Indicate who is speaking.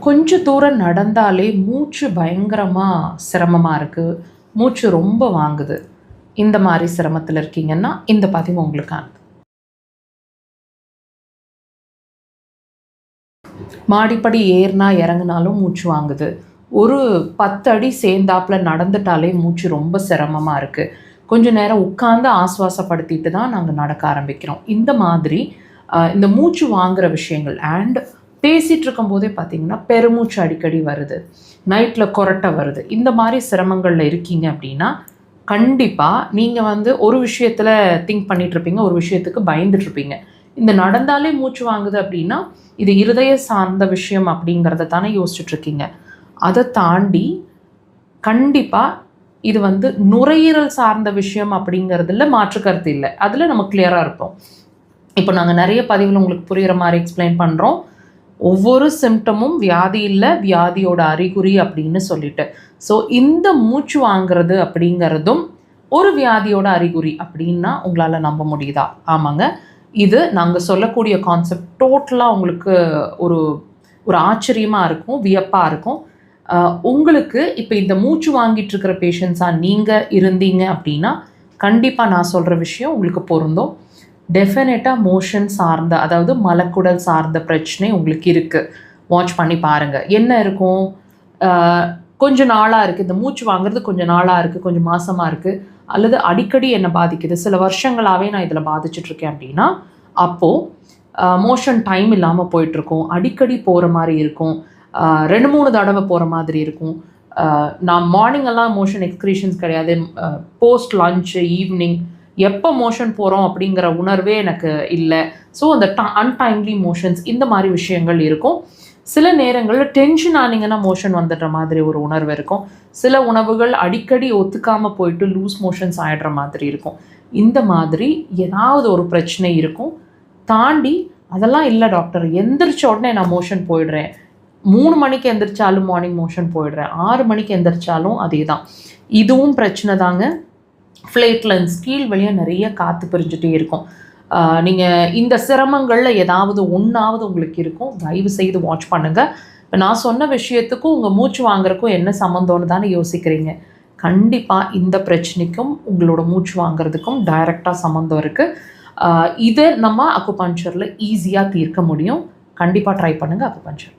Speaker 1: கொஞ்சம் தூரம் நடந்தாலே மூச்சு பயங்கரமாக சிரமமாக இருக்குது, மூச்சு ரொம்ப வாங்குது. இந்த மாதிரி சிரமத்தில் இருக்கீங்கன்னா இந்த பதிவு உங்களுக்கானது. மாடிப்படி ஏறினா இறங்குனாலும் மூச்சு வாங்குது, ஒரு 10 அடி சேர்ந்தாப்பில் நடந்துட்டாலே மூச்சு ரொம்ப சிரமமாக இருக்குது, கொஞ்சம் நேரம் உட்காந்து ஆஸ்வாசப்படுத்திட்டு தான் நாங்கள் நடக்க ஆரம்பிக்கிறோம். இந்த மாதிரி இந்த மூச்சு வாங்குகிற விஷயங்கள் அண்ட் பேசிகிட்டு இருக்கும்போதே பார்த்திங்கன்னா பெருமூச்சு அடிக்கடி வருது, நைட்டில் கொரட்டை வருது, இந்த மாதிரி சிரமங்களில் இருக்கீங்க அப்படின்னா கண்டிப்பாக நீங்கள் ஒரு விஷயத்தில் திங்க் பண்ணிகிட்ருப்பீங்க, ஒரு விஷயத்துக்கு பயந்துட்டுருப்பீங்க. இந்த நடந்தாலே மூச்சு வாங்குது அப்படின்னா இது இருதய சார்ந்த விஷயம் அப்படிங்கிறத தானே யோசிச்சுட்ருக்கீங்க. அதை தாண்டி கண்டிப்பாக இது நுரையீரல் சார்ந்த விஷயம் அப்படிங்கிறதுல மாற்றுக்கருத்து இல்லை, அதில் நம்ம கிளியராக இருப்போம். இப்போ நாங்கள் நிறைய பதிவில் உங்களுக்கு புரிகிற மாதிரி எக்ஸ்பிளைன் பண்ணுறோம். ஒவ்வொரு சிம்டமும் வியாதி இல்லை, வியாதியோட அறிகுறி அப்படின்னு சொல்லிட்டு. ஸோ இந்த மூச்சு வாங்கிறது அப்படிங்கிறதும் ஒரு வியாதியோட அறிகுறி அப்படின்னா உங்களால் நம்ப முடியுதா? ஆமாங்க, இது நாங்கள் சொல்லக்கூடிய கான்செப்ட் டோட்டலாக உங்களுக்கு ஒரு ஒரு ஆச்சரியமாக இருக்கும், வியப்பாக இருக்கும். உங்களுக்கு இப்போ இந்த மூச்சு வாங்கிட்டு இருக்கிற பேஷண்ட்ஸாக நீங்கள் இருந்தீங்க அப்படின்னா கண்டிப்பாக நான் சொல்கிற விஷயம் உங்களுக்கு பொருந்தும். டெஃபினட்டாக மோஷன் சார்ந்த, அதாவது மலக்குடல் சார்ந்த பிரச்சனை உங்களுக்கு இருக்குது. வாட்ச் பண்ணி பாருங்கள். என்ன இருக்கும், கொஞ்சம் நாளாக இருக்குது, இந்த மூச்சு வாங்குறது கொஞ்சம் நாளாக இருக்குது, கொஞ்சம் மாதமாக இருக்குது, அல்லது அடிக்கடி என்னை பாதிக்குது, சில வருஷங்களாகவே நான் இதில் பாதிச்சிட்ருக்கேன் அப்படின்னா அப்போது மோஷன் டைம் இல்லாமல் போயிட்டுருக்கும், அடிக்கடி போகிற மாதிரி இருக்கும், 2-3 தடவை போகிற மாதிரி இருக்கும். நான் மார்னிங்கெல்லாம் மோஷன் எக்ஸ்க்ரீஷன்ஸ் கிடையாது, போஸ்ட் லஞ்சு ஈவினிங் எப்போ மோஷன் போகிறோம் அப்படிங்கிற உணர்வே எனக்கு இல்லை. ஸோ அந்த அன்டைம்லி மோஷன்ஸ், இந்த மாதிரி விஷயங்கள் இருக்கும். சில நேரங்களில் டென்ஷன் ஆனீங்கன்னா மோஷன் வந்துடுற மாதிரி ஒரு உணர்வு இருக்கும். சில உணவுகள் அடிக்கடி ஒத்துக்காமல் போயிட்டு லூஸ் மோஷன்ஸ் ஆகிடுற மாதிரி இருக்கும். இந்த மாதிரி ஏதாவது ஒரு பிரச்சனை இருக்கும். தாண்டி அதெல்லாம் இல்லை டாக்டர், எந்திரிச்ச உடனே நான் மோஷன் போயிடுறேன், 3 மணிக்கு எந்திரிச்சாலும் மார்னிங் மோஷன் போயிடுறேன், 6 மணிக்கு எந்திரிச்சாலும் அதே தான், இதுவும் பிரச்சனை தாங்க. ஃப்ளேட்லன்ஸ் கீழ் வழியாக நிறைய காற்று பிரிஞ்சுட்டே இருக்கும். நீங்கள் இந்த சிரமங்களில் ஏதாவது ஒன்றாவது உங்களுக்கு இருக்கும். தயவு செய்து வாட்ச் பண்ணுங்கள். இப்போ நான் சொன்ன விஷயத்துக்கும் உங்கள் மூச்சு வாங்குறதுக்கும் என்ன சம்மந்தம்னு தானே யோசிக்கிறீங்க. கண்டிப்பாக இந்த பிரச்சனைக்கும் உங்களோட மூச்சு வாங்குறதுக்கும் டைரெக்டாக சம்மந்தம் இருக்குது. இதை நம்ம அக்குபஞ்சரில் ஈஸியாக தீர்க்க முடியும். கண்டிப்பாக ட்ரை பண்ணுங்கள் அக்குபஞ்சர்.